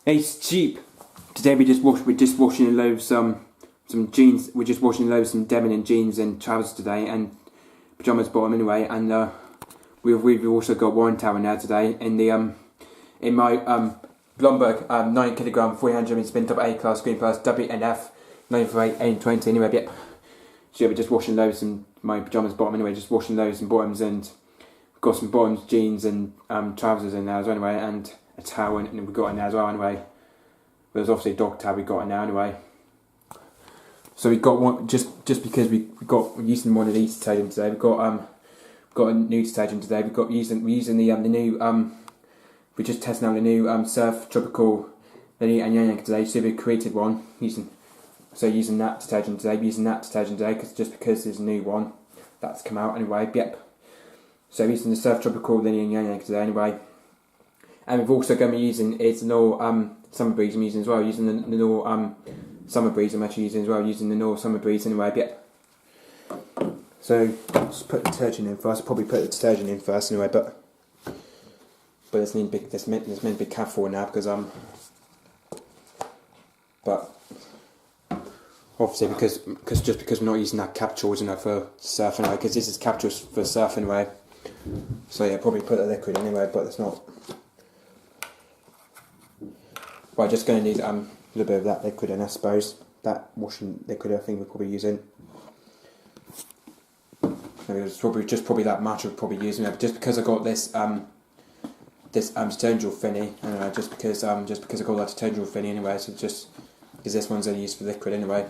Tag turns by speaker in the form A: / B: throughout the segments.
A: It's cheap. Today we're just washing a load of some jeans. We're just washing a load of some Demin and jeans and trousers today, and pyjamas bottom anyway. And we've also got one towel now today in the in my Blomberg 9 kg 400 spin top A class green plus WNF9448 AE20 anyway. Yep. So yeah, we're just washing loads and my pyjamas bottom anyway. Just washing loads and bottoms, and we've got some bottoms, jeans and trousers in there as well anyway, and a towel and we've got in there as well anyway. There's obviously a dog towel we got in there anyway. So we got one just because we're using one of these detergents today. We've got a new detergent today. We're using the new we're just testing out the new Surf Tropical and today. So we created one using that detergent today. We're using that detergent today because there's a new one that's come out anyway. Yep. So we're using the Surf Tropical and today anyway. And we've also going to be using the Summer Breeze I'm using as well. Using the Nor Summer Breeze I'm actually using as well. Using the Nor Summer Breeze anyway. Yep. So let's put the detergent in first. I'll probably put the detergent in first anyway. But there's meant to be careful now because but obviously because we're not using that capsules for surf anyway. Because this is capsules for surf anyway. So yeah, probably put the liquid anyway. But it's not. Well, just going to need a little bit of that liquid in, I suppose. That washing liquid, I think we're probably using. Maybe it's probably that much we're probably using it. Just because I got this detergent thingy, anyway. Just because I got that detergent thingy anyway. So just because this one's only used for liquid anyway.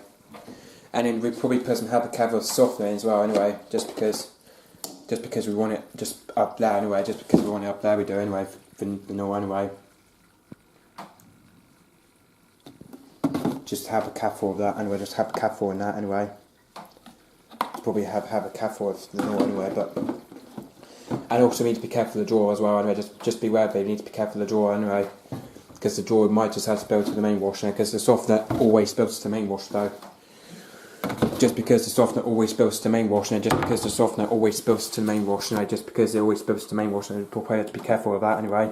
A: And then we probably put some Happy softener in as well anyway. Just because we want it just up there anyway. Just because we want it up there, we do anyway for the no anyway. Just have a capful of that anyway. Just have a capful in that anyway. Probably have a capful of the drawer anyway, but and also need to be careful of the drawer as well anyway. Just beware of it. You need to be careful of the drawer anyway, because the drawer might just have spilled to the main wash now. Because the softener always spills to the main wash though. Just because the softener always spills to the main wash now. Just because the softener always spills to the main wash now. Just because it always spills to the main wash now. We'll probably have to be careful of that anyway.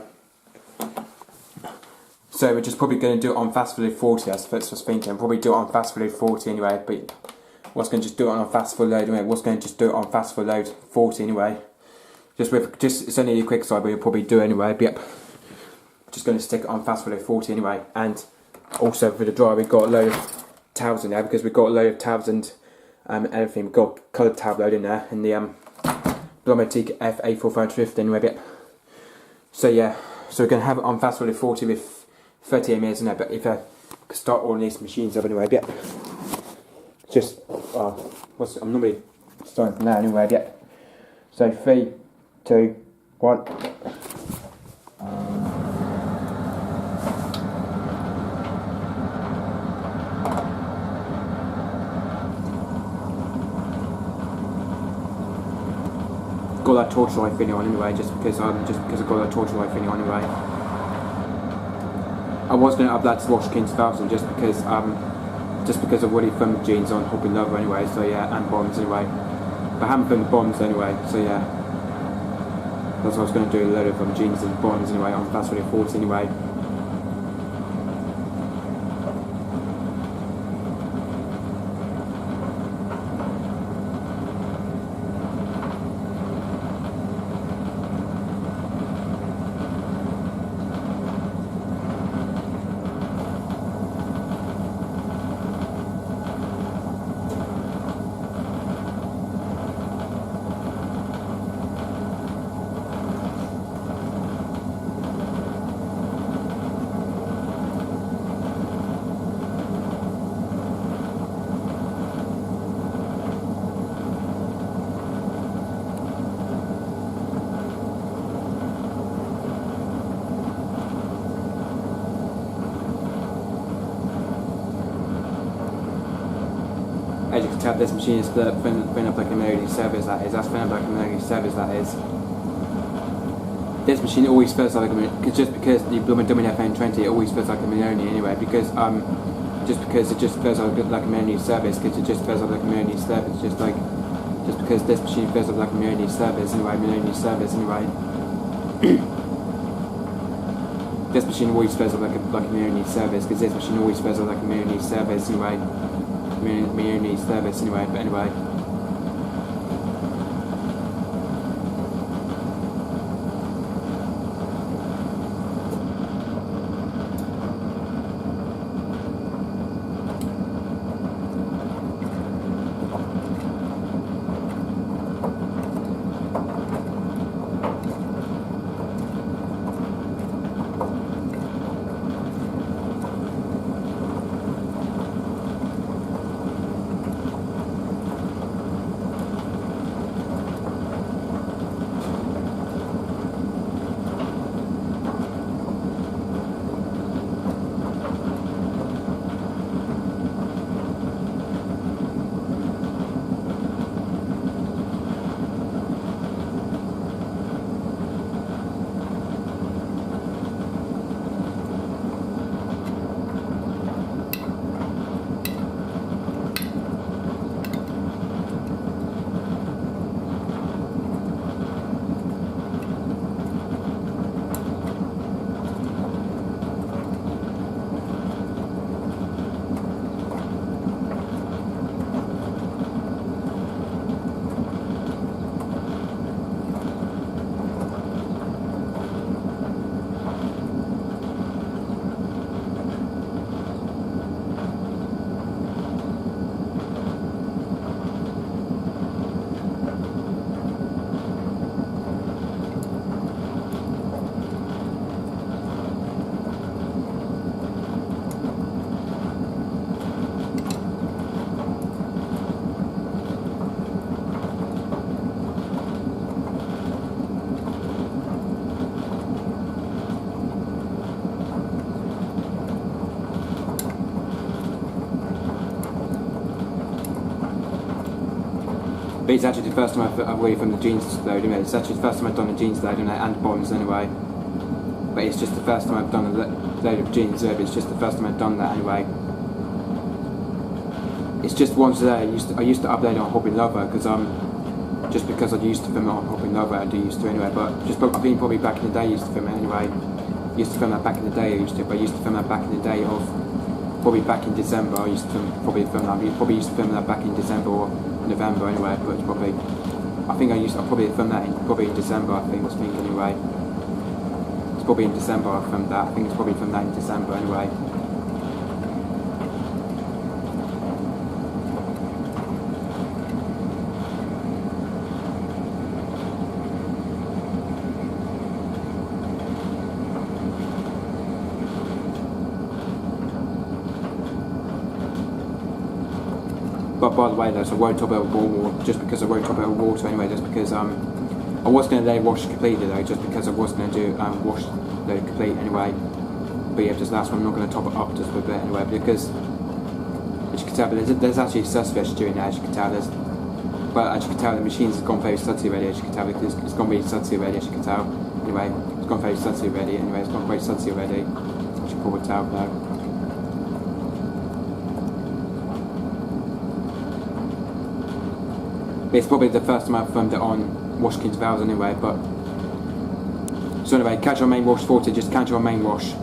A: So we're just probably going to do it on fast forward 40. That's what I was thinking. Probably do it on fast forward 40 anyway. But what's going to just do it on fast forward load anyway? What's going to just do it on fast forward load 40 anyway? Just it's only a quick side, but you'll probably do it anyway. But yep. Just going to stick it on fast forward 40 anyway. And also for the dryer, we've got a load of towels in there because we've got a load of towels and everything. We've got coloured towel load in there in the Blomberg A4550 anyway. But yep. So yeah, so we're going to have it on fast forward 40 with 30 mAh in there, but if I start all these machines up anyway, yeah. Just I'm normally starting from there anyway, yeah. So 3, 2, 1. Got that torchlight video on anyway, just because I got that torchlight video on anyway. I was going to upload to Wash King 2000 just because I've already filmed the jeans on Hopping Lover anyway, so yeah, and bottoms anyway. But I haven't filmed the bottoms anyway, so yeah. That's what I was going to do, a load of jeans and bottoms anyway on Fast 40 anyway. As you can tell, this machine is split up, filling up like a melody service that is. That's filling up like a melody service that is. This machine always feels like a just because the WNF9448 it always feels like a Meloni anyway. Because it just feels like a Meloni service. Because it just feels like a Meloni service. Just because this machine feels like a Meloni service anyway. Meloni service anyway. this machine always fails like a community service, because this machine always fails like a community service anyway. Community service anyway, but anyway. But it's actually the first time I've really filmed the jeans load anyway. It's actually the first time I've done a jeans load and bottoms anyway. But it's just the first time I've done a load of jeans load, it's just the first time I've done that anyway. It's just once a day. I used to upload on Hobby Lover because just because I used to film it on Hobby Lover, I do used to anyway. But I think probably back in the day I used to film it anyway. I used to film that back in the day. But I used to film that back in the day of probably back in December. I used to probably used to film that back in December or November anyway. But it's probably I probably filmed that in December. I think I was thinking anyway. It's probably in December I filmed that. I think it's probably filmed that in December anyway. But by the way, though, so I won't top it with water, just because I won't top it with water anyway, just because I was going to let it wash completely though, just because I was going to do wash the complete anyway. But yeah, just last one, I'm not going to top it up just a bit anyway, because as you can tell, there's actually surface doing that, as you can tell. The machine's gone very sudsy already, as you can tell, because it's gone really sudsy already, as you can tell. Anyway, it's gone very sudsy already. Anyway, it's gone very sudsy already, as you can probably tell now. It's probably the first time I've filmed it on Washkins valves anyway, but so anyway, catch our main wash 40, just catch our main wash.